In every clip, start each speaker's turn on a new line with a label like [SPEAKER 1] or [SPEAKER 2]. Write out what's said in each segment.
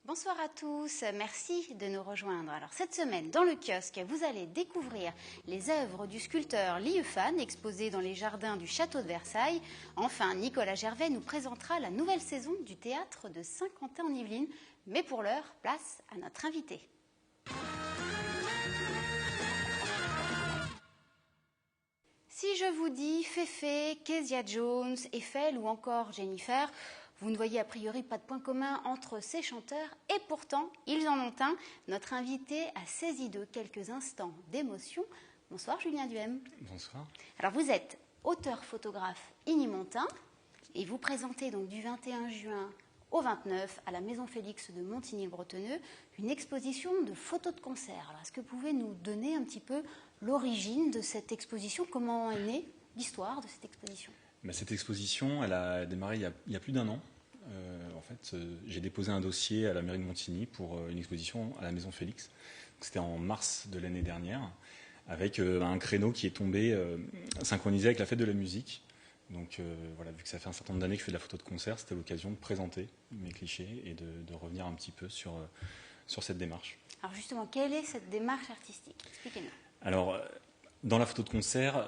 [SPEAKER 1] Bonsoir à tous, merci de nous rejoindre. Alors cette semaine, dans le kiosque, vous allez découvrir les œuvres du sculpteur Lieuphane exposées dans les jardins du château de Versailles. Enfin, Nicolas Gervais nous présentera la nouvelle saison du théâtre de Saint-Quentin-en-Yvelines. Mais pour l'heure, place à notre invité. Si je vous dis Féfé, Kezia Jones, Eiffel ou encore Jennifer, vous ne voyez a priori pas de point commun entre ces chanteurs et pourtant, ils en ont un. Notre invité a saisi d'eux quelques instants d'émotion. Bonsoir Julien Duhem.
[SPEAKER 2] Bonsoir.
[SPEAKER 1] Alors vous êtes auteur-photographe ignimontain et vous présentez donc du 21 juin au 29 à la Maison Félix de Montigny-le-Bretonneux une exposition de photos de concert. Alors est-ce que vous pouvez nous donner un petit peu l'origine de cette exposition? Comment est née l'histoire de cette exposition?
[SPEAKER 2] Cette exposition, elle a démarré il y a plus d'un an. J'ai déposé un dossier à la mairie de Montigny pour une exposition à la Maison Félix. C'était en mars de l'année dernière, avec un créneau qui est tombé synchronisé avec la fête de la musique. Donc voilà, vu que ça fait un certain nombre d'années que je fais de la photo de concert, c'était l'occasion de présenter mes clichés et de revenir un petit peu sur cette démarche.
[SPEAKER 1] Alors justement, quelle est cette démarche artistique? Expliquez-nous.
[SPEAKER 2] Alors, dans la photo de concert,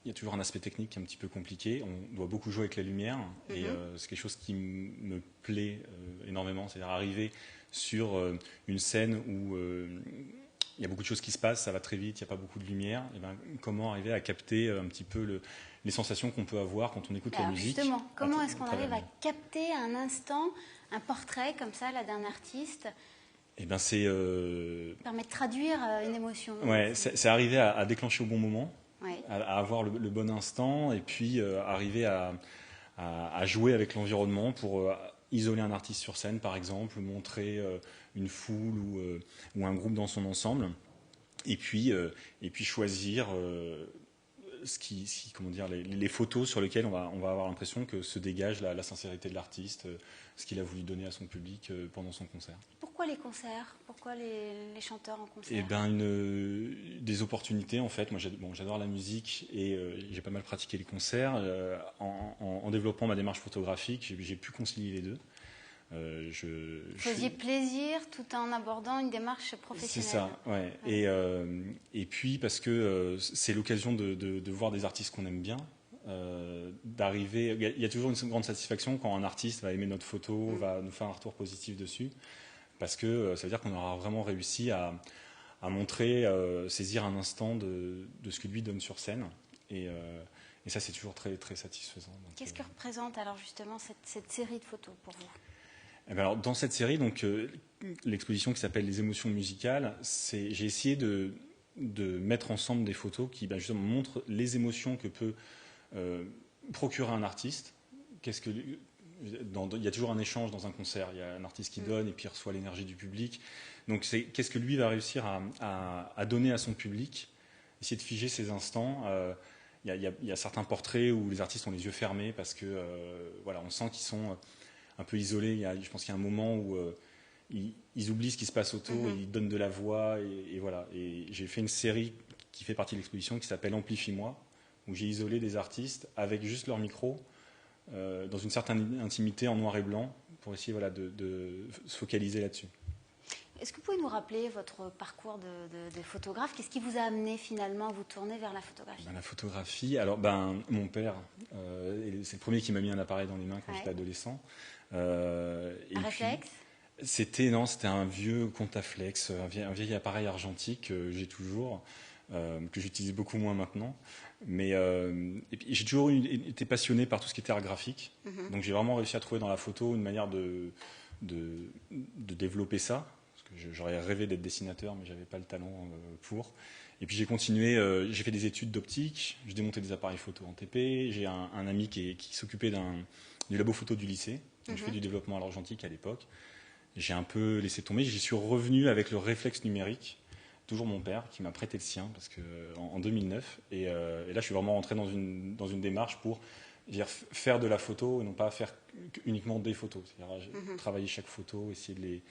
[SPEAKER 2] il y a toujours un aspect technique un petit peu compliqué. On doit beaucoup jouer avec la lumière et c'est quelque chose qui me plaît énormément. C'est-à-dire arriver sur une scène où il y a beaucoup de choses qui se passent, ça va très vite, il n'y a pas beaucoup de lumière. Et comment arriver à capter un petit peu les sensations qu'on peut avoir quand on écoute la musique.
[SPEAKER 1] Justement, comment est-ce qu'on arrive à capter à un instant un portrait comme ça là, d'un artiste?
[SPEAKER 2] C'est
[SPEAKER 1] permet de traduire une émotion.
[SPEAKER 2] Ouais, c'est arriver à déclencher au bon moment,
[SPEAKER 1] ouais.
[SPEAKER 2] à avoir le bon instant, et puis arriver à jouer avec l'environnement pour isoler un artiste sur scène, par exemple, montrer une foule ou un groupe dans son ensemble, et puis choisir les photos sur lesquelles on va avoir l'impression que se dégage la sincérité de l'artiste, ce qu'il a voulu donner à son public pendant son concert.
[SPEAKER 1] Pourquoi les concerts? Pourquoi les chanteurs en concert?
[SPEAKER 2] Des opportunités en fait. Moi j'adore la musique et j'ai pas mal pratiqué les concerts. En développant ma démarche photographique, j'ai pu concilier les deux.
[SPEAKER 1] Vous faisiez plaisir tout en abordant une démarche professionnelle.
[SPEAKER 2] C'est ça, ouais. Et puis parce que c'est l'occasion de voir des artistes qu'on aime bien, d'arriver. Il y a toujours une grande satisfaction quand un artiste va aimer notre photo, va nous faire un retour positif dessus, parce que ça veut dire qu'on aura vraiment réussi à montrer, saisir un instant de ce que lui donne sur scène. Et ça, c'est toujours très, très satisfaisant.
[SPEAKER 1] Qu'est-ce que représente alors justement cette série de photos pour vous?
[SPEAKER 2] Alors, dans cette série, donc, l'exposition qui s'appelle Les émotions musicales, j'ai essayé de mettre ensemble des photos qui justement montrent les émotions que peut procurer un artiste. Il y a toujours un échange dans un concert. Il y a un artiste qui donne et puis il reçoit l'énergie du public. Donc, qu'est-ce que lui va réussir à donner à son public, essayer de figer ces instants. Il y a certains portraits où les artistes ont les yeux fermés parce que on sent qu'ils sont un peu isolés. Je pense qu'il y a un moment où ils oublient ce qui se passe autour, ils donnent de la voix et voilà. Et j'ai fait une série qui fait partie de l'exposition qui s'appelle Amplifie-moi, où j'ai isolé des artistes avec juste leur micro dans une certaine intimité en noir et blanc pour essayer de se focaliser là-dessus.
[SPEAKER 1] Est-ce que vous pouvez nous rappeler votre parcours de photographe? Qu'est-ce qui vous a amené finalement à vous tourner vers la photographie?
[SPEAKER 2] La photographie, alors mon père, c'est le premier qui m'a mis un appareil dans les mains quand j'étais adolescent.
[SPEAKER 1] Un réflexe?
[SPEAKER 2] C'était un vieux Contaflex, un vieil appareil argentique que j'ai toujours, que j'utilise beaucoup moins maintenant. Mais et puis, j'ai toujours été passionné par tout ce qui était art graphique. Donc j'ai vraiment réussi à trouver dans la photo une manière de développer ça. J'aurais rêvé d'être dessinateur, mais j'avais pas le talent pour. Et puis j'ai continué, j'ai fait des études d'optique, je démontais des appareils photo en TP. J'ai un ami qui s'occupait du labo photo du lycée. Donc je fais du développement à l'argentique à l'époque. J'ai un peu laissé tomber. J'y suis revenu avec le réflexe numérique. Toujours mon père qui m'a prêté le sien en 2009. Et là, je suis vraiment rentré dans une démarche pour faire de la photo et non pas faire uniquement des photos. C'est-à-dire travailler chaque photo, essayer de les.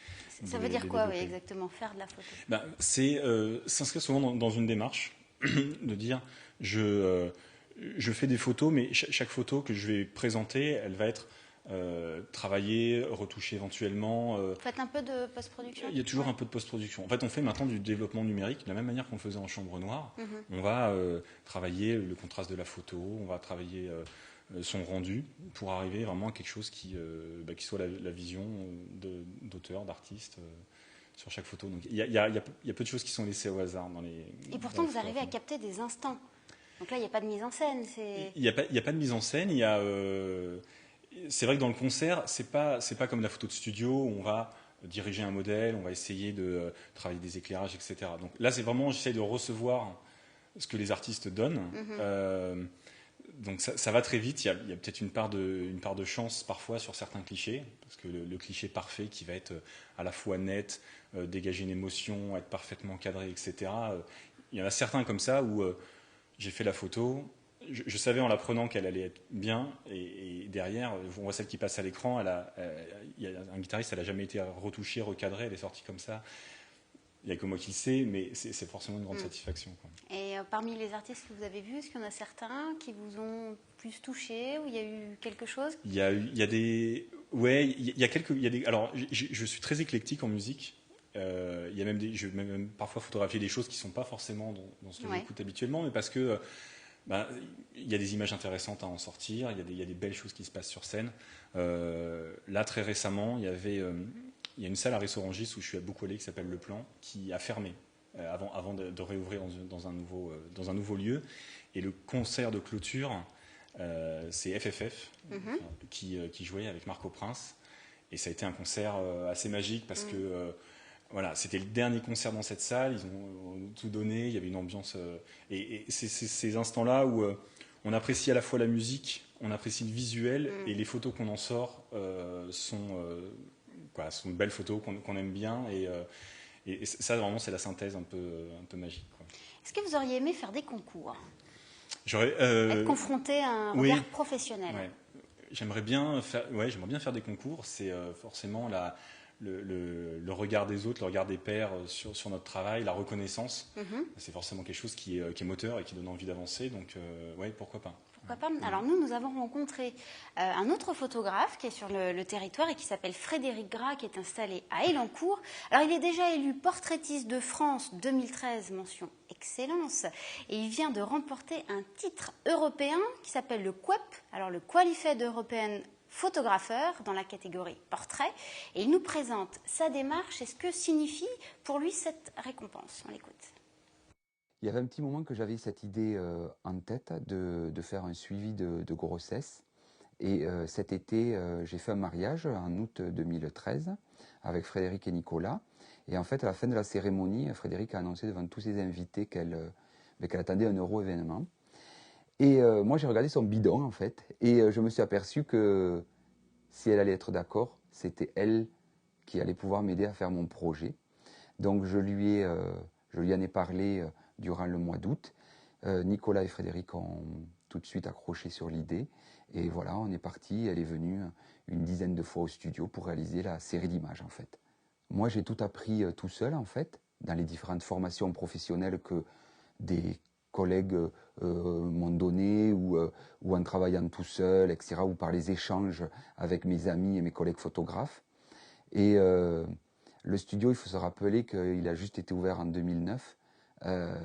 [SPEAKER 1] Ça veut dire quoi, oui, exactement, faire de la photo?
[SPEAKER 2] C'est s'inscrire souvent dans une démarche de dire je fais des photos, mais chaque photo que je vais présenter, elle va être travaillée, retouchée éventuellement.
[SPEAKER 1] Vous faites un peu de post-production?
[SPEAKER 2] Il y a toujours un peu de post-production. En fait, on fait maintenant du développement numérique, de la même manière qu'on le faisait en chambre noire. On va travailler le contraste de la photo, on va travailler son rendu pour arriver vraiment à quelque chose qui soit la vision d'auteur, d'artiste. Sur chaque photo. Donc, il y a peu de choses qui sont laissées au hasard dans les.
[SPEAKER 1] Et pourtant, vous arrivez à capter des instants. Donc là, il n'y a pas de mise en scène.
[SPEAKER 2] Il n'y a pas de mise en scène. C'est vrai que dans le concert, c'est pas comme la photo de studio où on va diriger un modèle, on va essayer de travailler des éclairages, etc. Donc là, c'est vraiment, j'essaie de recevoir ce que les artistes donnent. Donc ça va très vite. Il y a peut-être une part de chance parfois sur certains clichés, parce que le cliché parfait qui va être à la fois net, dégager une émotion, être parfaitement cadré, etc. Il y en a certains comme ça où j'ai fait la photo, je savais en la prenant qu'elle allait être bien, et derrière, on voit celle qui passe à l'écran, il y a un guitariste, elle n'a jamais été retouchée, recadrée, elle est sortie comme ça. Il n'y a que moi qui le sais, mais c'est forcément une grande satisfaction, quoi.
[SPEAKER 1] Et parmi les artistes que vous avez vus, est-ce qu'il y en a certains qui vous ont plus touché, ou il y a eu quelque chose?
[SPEAKER 2] Il y a des... Ouais, il y a quelques... Alors, je suis très éclectique en musique. Il y a même je vais même parfois photographier des choses qui ne sont pas forcément dans ce que j'écoute habituellement, mais parce que il y a des images intéressantes à en sortir, il y a des belles choses qui se passent sur scène. Là, très récemment, il y a une salle à Rissorangis où je suis beaucoup allé, qui s'appelle Le Plan, qui a fermé avant de réouvrir dans un nouveau lieu. Et le concert de clôture, c'est FFF qui jouait avec Marco Prince. Et ça a été un concert assez magique parce que voilà, c'était le dernier concert dans cette salle, ils ont tout donné, il y avait une ambiance. Et c'est ces instants-là où on apprécie à la fois la musique, on apprécie le visuel, et les photos qu'on en sort sont de belles photos qu'on aime bien. Et ça, vraiment, c'est la synthèse un peu magique, quoi.
[SPEAKER 1] Est-ce que vous auriez aimé faire des concours?
[SPEAKER 2] Être
[SPEAKER 1] confronté à un regard professionnel.
[SPEAKER 2] Ouais. J'aimerais bien faire des concours. C'est forcément le regard des autres, le regard des pairs sur notre travail, la reconnaissance. C'est forcément quelque chose qui est moteur et qui donne envie d'avancer. Donc, pourquoi pas.
[SPEAKER 1] Pourquoi pas. Alors nous avons rencontré un autre photographe qui est sur le territoire et qui s'appelle Frédéric Gras, qui est installé à Elancourt. Alors il est déjà élu portraitiste de France 2013, mention excellence, et il vient de remporter un titre européen qui s'appelle le QEP, alors le Qualified European Photographer, dans la catégorie portrait, et il nous présente sa démarche et ce que signifie pour lui cette récompense. On l'écoute.
[SPEAKER 3] Il y avait un petit moment que j'avais cette idée en tête de faire un suivi de grossesse. Et cet été, j'ai fait un mariage en août 2013 avec Frédéric et Nicolas. Et en fait, à la fin de la cérémonie, Frédéric a annoncé devant tous ses invités qu'elle attendait un heureux événement. Et moi, j'ai regardé son bidon, en fait. Et je me suis aperçu que si elle allait être d'accord, c'était elle qui allait pouvoir m'aider à faire mon projet. Donc, je lui en ai parlé durant le mois d'août. Nicolas et Frédéric ont tout de suite accroché sur l'idée. Et voilà, on est parti. Elle est venue une dizaine de fois au studio pour réaliser la série d'images, en fait. Moi, j'ai tout appris tout seul, en fait, dans les différentes formations professionnelles que des collègues m'ont donné, ou en travaillant tout seul, etc., ou par les échanges avec mes amis et mes collègues photographes. Et le studio, il faut se rappeler qu'il a juste été ouvert en 2009.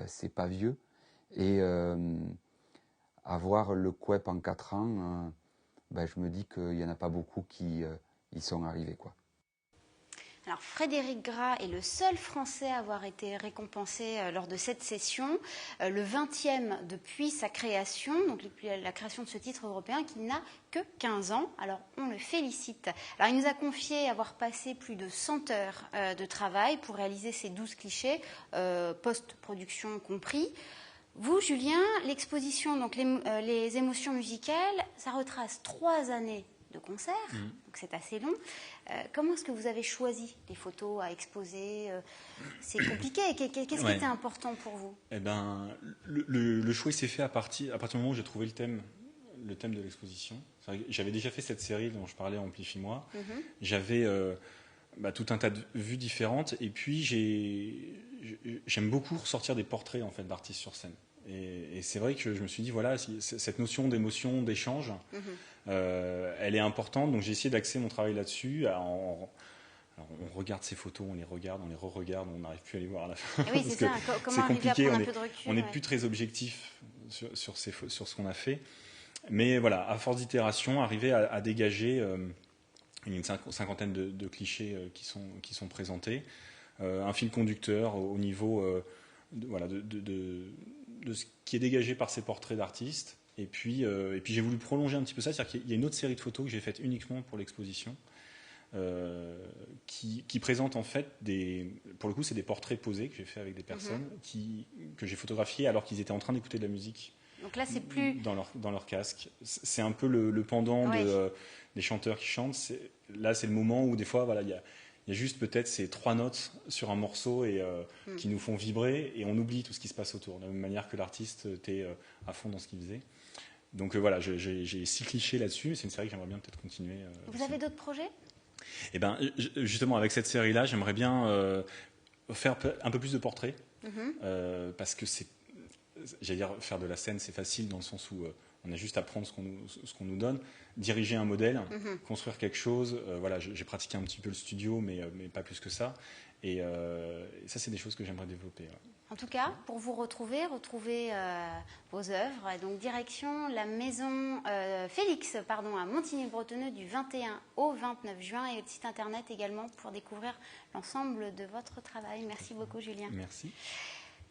[SPEAKER 3] C'est pas vieux. Et avoir le QEP en 4 ans, je me dis qu'il n'y en a pas beaucoup qui y sont arrivés, quoi.
[SPEAKER 1] Alors Frédéric Gras est le seul Français à avoir été récompensé lors de cette session, le 20e depuis sa création, donc depuis la création de ce titre européen qui n'a que 15 ans. Alors on le félicite. Alors il nous a confié avoir passé plus de 100 heures de travail pour réaliser ces 12 clichés, post-production compris. Vous, Julien, l'exposition, donc les émotions musicales, ça retrace 3 années de concert, donc c'est assez long. Comment est-ce que vous avez choisi les photos à exposer? C'est compliqué. Qu'est-ce qui était important pour vous?
[SPEAKER 2] Eh ben, le choix s'est fait à partir du moment où j'ai trouvé le thème le thème de l'exposition. J'avais déjà fait cette série dont je parlais, Amplifie-moi. J'avais tout un tas de vues différentes. Et puis, j'aime beaucoup ressortir des portraits en fait, d'artistes sur scène. Et c'est vrai que je me suis dit, voilà, cette notion d'émotion, d'échange, elle est importante. Donc, j'ai essayé d'axer mon travail là-dessus. Alors, on regarde ces photos, on les regarde, on les re-regarde, on n'arrive plus à les voir à la fin.
[SPEAKER 1] Oui, c'est ça. Comment arriver à prendre un peu de recul?
[SPEAKER 2] On n'est plus très objectif sur ce qu'on a fait. Mais voilà, à force d'itération, arriver à dégager une cinquantaine de clichés qui sont présentés, un fil conducteur au niveau de ce qui est dégagé par ces portraits d'artistes. Et puis j'ai voulu prolonger un petit peu ça, c'est-à-dire qu'il y a une autre série de photos que j'ai faite uniquement pour l'exposition, qui présente en fait pour le coup c'est des portraits posés que j'ai fait avec des personnes que j'ai photographiées alors qu'ils étaient en train d'écouter de la musique.
[SPEAKER 1] Donc là c'est plus
[SPEAKER 2] dans leur casque. C'est un peu le pendant des chanteurs qui chantent. Là c'est le moment où des fois voilà il y a juste peut-être ces 3 notes sur un morceau et qui nous font vibrer et on oublie tout ce qui se passe autour. De la même manière que l'artiste était à fond dans ce qu'il faisait. Donc voilà, j'ai 6 clichés là-dessus. C'est une série que j'aimerais bien peut-être continuer.
[SPEAKER 1] Vous avez d'autres projets ?
[SPEAKER 2] Eh ben, justement, avec cette série-là, j'aimerais bien faire un peu plus de portraits, parce que j'allais dire, faire de la scène, c'est facile dans le sens où on a juste à prendre ce qu'on nous donne, diriger un modèle, construire quelque chose. Voilà, j'ai pratiqué un petit peu le studio, mais pas plus que ça. Et ça, c'est des choses que j'aimerais développer. Ouais.
[SPEAKER 1] En tout cas, pour vous retrouver vos œuvres, et donc direction la maison Félix à Montigny-le-Bretonneux du 21 au 29 juin et le site internet également pour découvrir l'ensemble de votre travail. Merci beaucoup Julien.
[SPEAKER 2] Merci.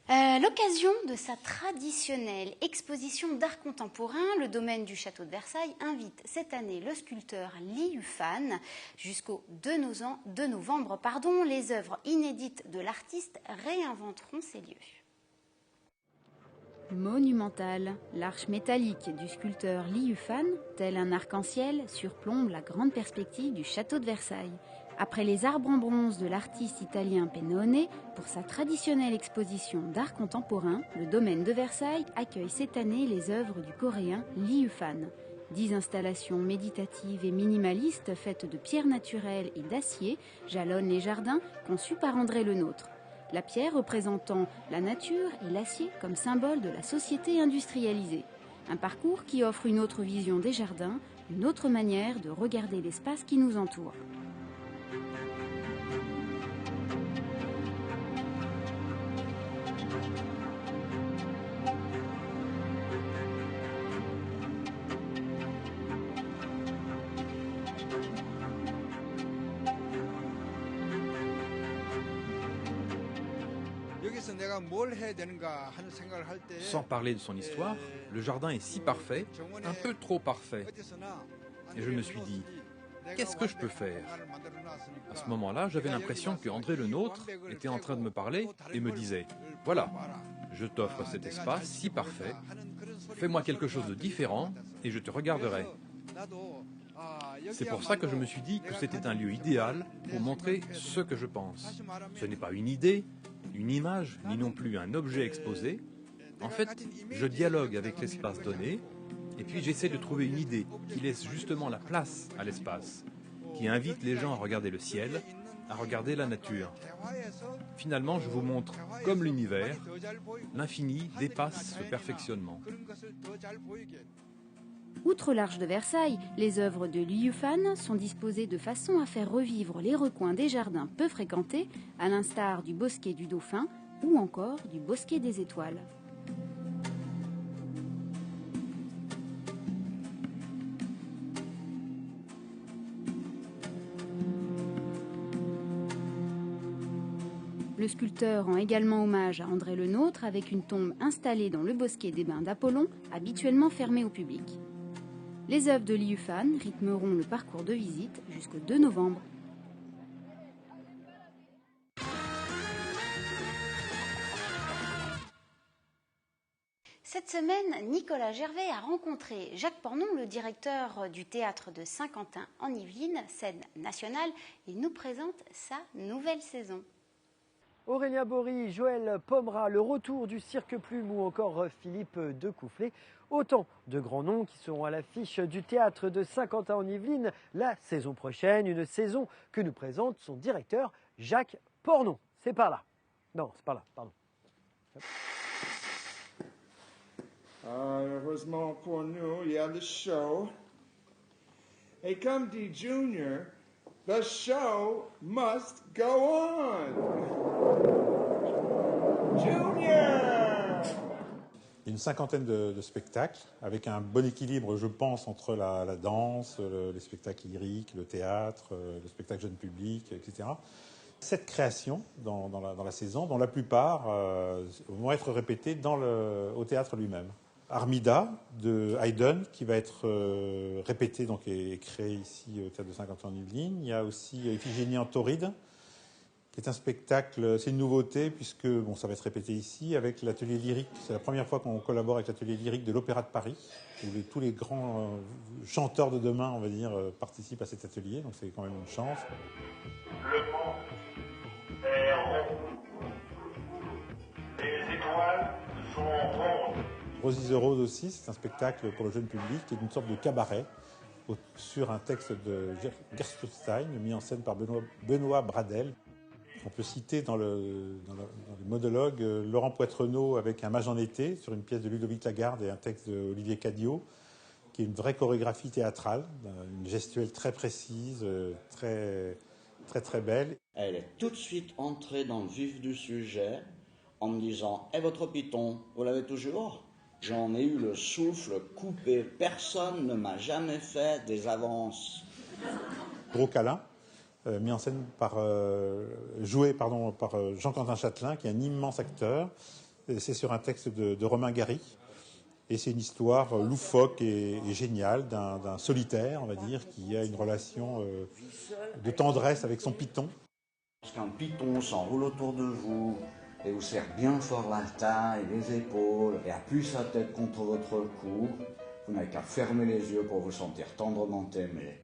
[SPEAKER 1] L'occasion de sa traditionnelle exposition d'art contemporain, le domaine du château de Versailles invite cette année le sculpteur Li Yufan. Jusqu'au 2 novembre, les œuvres inédites de l'artiste réinventeront ces lieux. Monumentale, l'arche métallique du sculpteur Li Yufan, tel un arc-en-ciel, surplombe la grande perspective du château de Versailles. Après les arbres en bronze de l'artiste italien Pennone, pour sa traditionnelle exposition d'art contemporain, le domaine de Versailles accueille cette année les œuvres du coréen Li Yufan. 10 installations méditatives et minimalistes faites de pierres naturelles et d'acier jalonnent les jardins conçus par André Lenôtre. La pierre représentant la nature et l'acier comme symbole de la société industrialisée. Un parcours qui offre une autre vision des jardins, une autre manière de regarder l'espace qui nous entoure.
[SPEAKER 4] Sans parler de son histoire, le jardin est si parfait, un peu trop parfait. Et je me suis dit, qu'est-ce que je peux faire? À ce moment-là, j'avais l'impression que André Lenôtre était en train de me parler et me disait, voilà, je t'offre cet espace si parfait, fais-moi quelque chose de différent et je te regarderai. C'est pour ça que je me suis dit que c'était un lieu idéal pour montrer ce que je pense. Ce n'est pas une idée, une image, ni non plus un objet exposé. En fait, je dialogue avec l'espace donné, et puis j'essaie de trouver une idée qui laisse justement la place à l'espace, qui invite les gens à regarder le ciel, à regarder la nature. Finalement, je vous montre, comme l'univers, l'infini dépasse ce perfectionnement. Outre l'Arche de Versailles, les œuvres de Li Yufan sont disposées de façon à faire revivre les recoins des jardins peu fréquentés, à l'instar du bosquet du Dauphin ou encore du bosquet des Étoiles. Le sculpteur rend également hommage à André Lenôtre avec une tombe installée dans le bosquet des Bains d'Apollon, habituellement fermé au public. Les œuvres de Li Yufan rythmeront le parcours de visite jusqu'au 2 novembre. Cette semaine, Nicolas Gervais a rencontré Jacques Pornon, le directeur du théâtre de Saint-Quentin en Yvelines, scène nationale. Il nous présente sa nouvelle saison.
[SPEAKER 5] Aurélien Bory, Joël Pomera, le retour du Cirque Plume ou encore Philippe Decoufflé. Autant de grands noms qui seront à l'affiche du théâtre de Saint-Quentin-en-Yvelines la saison prochaine. Une saison que nous présente son directeur Jacques Pornon. C'est par là. Non, c'est par là, pardon.
[SPEAKER 6] Heureusement pour nous, il y a le show. Et comme dit Junior, the show must go on. Junior!
[SPEAKER 7] Il y a une cinquantaine de spectacles, avec un bon équilibre, je pense, entre la danse, les spectacles lyriques, le théâtre, le spectacle jeune public, etc. 7 créations dans la saison, dont la plupart vont être répétées au théâtre lui-même. Armida de Haydn, qui va être répété donc, et créé ici au théâtre de Saint-Quentin-en-Yvelines. Il y a aussi Iphigénie en Tauride, qui est un spectacle, c'est une nouveauté, puisque bon, ça va être répété ici, avec l'atelier lyrique. C'est la première fois qu'on collabore avec l'atelier lyrique de l'Opéra de Paris, où tous les grands chanteurs de demain, on va dire, participent à cet atelier, donc c'est quand même une chance.
[SPEAKER 8] Le monde est rond. Les étoiles sont rondes.
[SPEAKER 7] Rosie the Rose aussi, c'est un spectacle pour le jeune public, qui est une sorte de cabaret, sur un texte de Gerststein, mis en scène par Benoît Bradel. On peut citer dans les monologues Laurent Poitrenaud avec Un mage en été, sur une pièce de Ludovic Lagarde et un texte d'Olivier Cadiot, qui est une vraie chorégraphie théâtrale, une gestuelle très précise, très, très, très belle.
[SPEAKER 9] Elle est tout de suite entrée dans le vif du sujet en me disant « Et votre python, vous l'avez toujours ?» J'en ai eu le souffle coupé. Personne ne m'a jamais fait des avances.
[SPEAKER 7] Gros câlin, mis en scène joué par Jean-Quentin Châtelain, qui est un immense acteur. C'est sur un texte de Romain Gary. Et c'est une histoire loufoque et géniale d'un solitaire, on va dire, qui a une relation de tendresse avec son python.
[SPEAKER 9] Parce qu'un python s'enroule autour de vous et vous serre bien fort la taille, les épaules, et appuie sa tête contre votre cou. Vous n'avez qu'à fermer les yeux pour vous sentir tendrement aimé.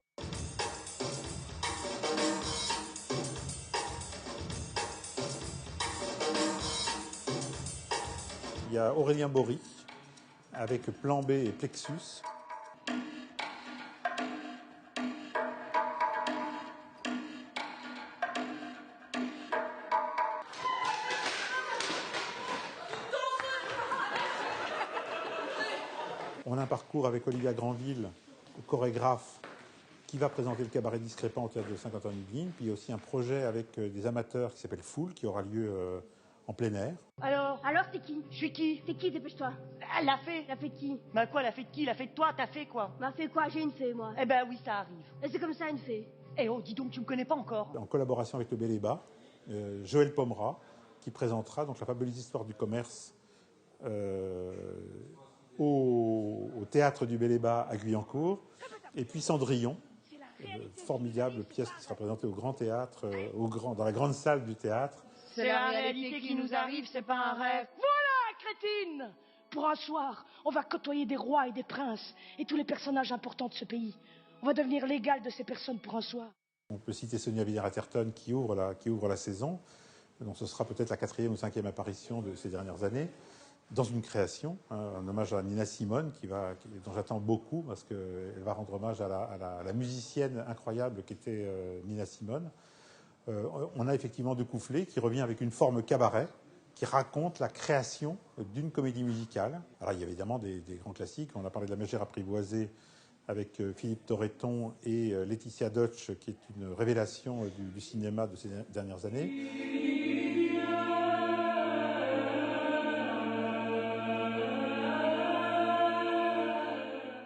[SPEAKER 7] Il y a Aurélien Bory, avec Plan B et Plexus. On a un parcours avec Olivia Granville, chorégraphe, qui va présenter le cabaret discrépant au théâtre de Saint-Quentin-en-Yvelines. Puis il y a aussi un projet avec des amateurs qui s'appelle Foule, qui aura lieu en plein air.
[SPEAKER 10] Alors t'es qui? Je suis qui? T'es qui, dépêche-toi? La fée. La fée de qui? Bah quoi, la fée de qui? La fée de toi, t'as fait quoi? Bah fait quoi? J'ai une fée, moi. Eh ben oui, ça arrive. Et c'est comme ça, une fée. Eh oh, dis donc, tu me connais pas encore.
[SPEAKER 7] En collaboration avec le Bélébat, Joël Pomera, qui présentera donc la fabuleuse histoire du commerce au théâtre du Bélébat à Guyancourt. Et puis Cendrillon, formidable pièce qui sera présentée au Grand Théâtre, dans la grande salle du théâtre.
[SPEAKER 10] C'est la réalité qui nous arrive, c'est pas un rêve. Voilà, crétine! Pour un soir, on va côtoyer des rois et des princes et tous les personnages importants de ce pays. On va devenir l'égal de ces personnes pour un soir.
[SPEAKER 7] On peut citer Sonia Villers-Atherton qui ouvre la saison. Donc ce sera peut-être la 4e ou 5e apparition de ces dernières années, dans une création, un hommage à Nina Simone, dont j'attends beaucoup, parce qu'elle va rendre hommage à la musicienne incroyable qu'était Nina Simone. On a effectivement Decoufflé qui revient avec une forme cabaret qui raconte la création d'une comédie musicale. Alors il y a évidemment des grands classiques. On a parlé de La Mégère apprivoisée avec Philippe Torreton et Laetitia Deutsch, qui est une révélation du cinéma de ces dernières années.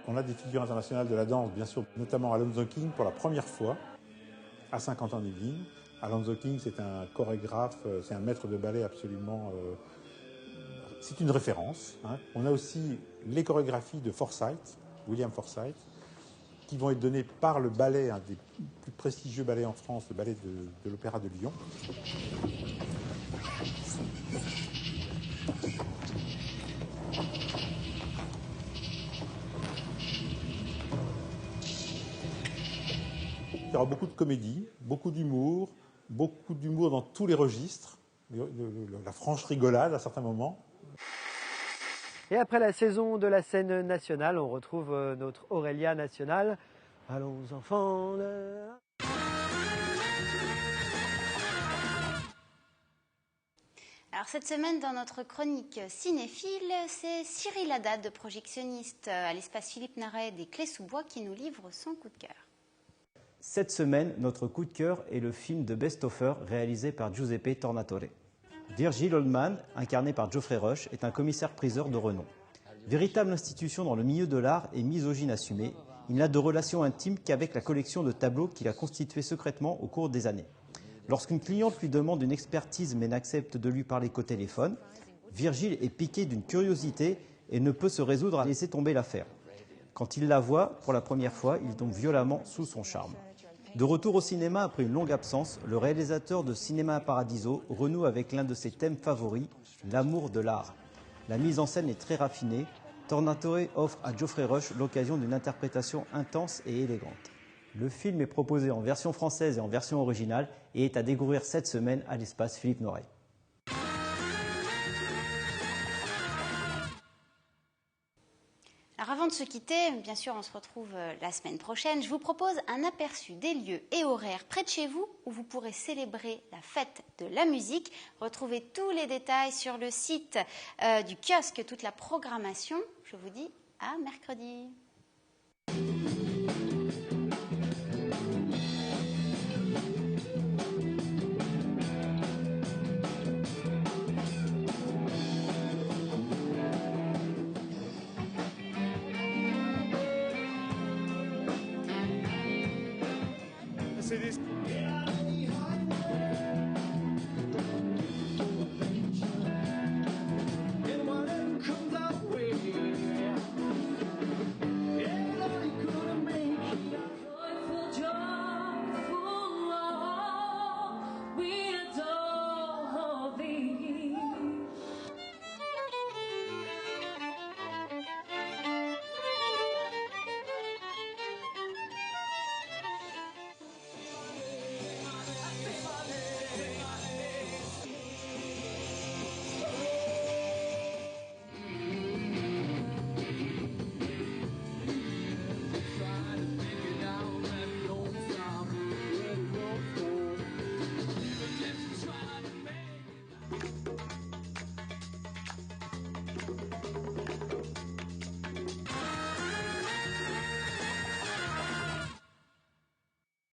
[SPEAKER 7] On a des figures internationales de la danse, bien sûr, notamment Alonzo King pour la première fois à Saint-Quentin-en-Yvelines. Alonzo King, c'est un chorégraphe, c'est un maître de ballet absolument... c'est une référence. On a aussi les chorégraphies de Forsythe, William Forsythe, qui vont être données par le ballet, un des plus prestigieux ballets en France, le ballet de l'Opéra de Lyon. Il y aura beaucoup de comédie, beaucoup d'humour dans tous les registres. la franche rigolade à certains moments.
[SPEAKER 5] Et après la saison de la scène nationale, on retrouve notre Aurélia nationale. Allons enfants de...
[SPEAKER 1] Alors cette semaine, dans notre chronique cinéphile, c'est Cyril Haddad, projectionniste à l'espace Philippe Narey des Clés-sous-Bois, qui nous livre son coup de cœur.
[SPEAKER 11] Cette semaine, notre coup de cœur est le film de Best Offer réalisé par Giuseppe Tornatore. Virgil Oldman, incarné par Geoffrey Rush, est un commissaire-priseur de renom. Véritable institution dans le milieu de l'art et misogyne assumée, il n'a de relation intime qu'avec la collection de tableaux qu'il a constituée secrètement au cours des années. Lorsqu'une cliente lui demande une expertise mais n'accepte de lui parler qu'au téléphone, Virgile est piqué d'une curiosité et ne peut se résoudre à laisser tomber l'affaire. Quand il la voit pour la première fois, il tombe violemment sous son charme. De retour au cinéma après une longue absence, le réalisateur de Cinéma Paradiso renoue avec l'un de ses thèmes favoris, l'amour de l'art. La mise en scène est très raffinée. Tornatore offre à Geoffrey Rush l'occasion d'une interprétation intense et élégante. Le film est proposé en version française et en version originale et est à découvrir cette semaine à l'espace Philippe Narey.
[SPEAKER 1] Alors avant de se quitter, bien sûr, on se retrouve la semaine prochaine. Je vous propose un aperçu des lieux et horaires près de chez vous où vous pourrez célébrer la fête de la musique. Retrouvez tous les détails sur le site du kiosque, toute la programmation. Je vous dis à mercredi.
[SPEAKER 6] C'est des...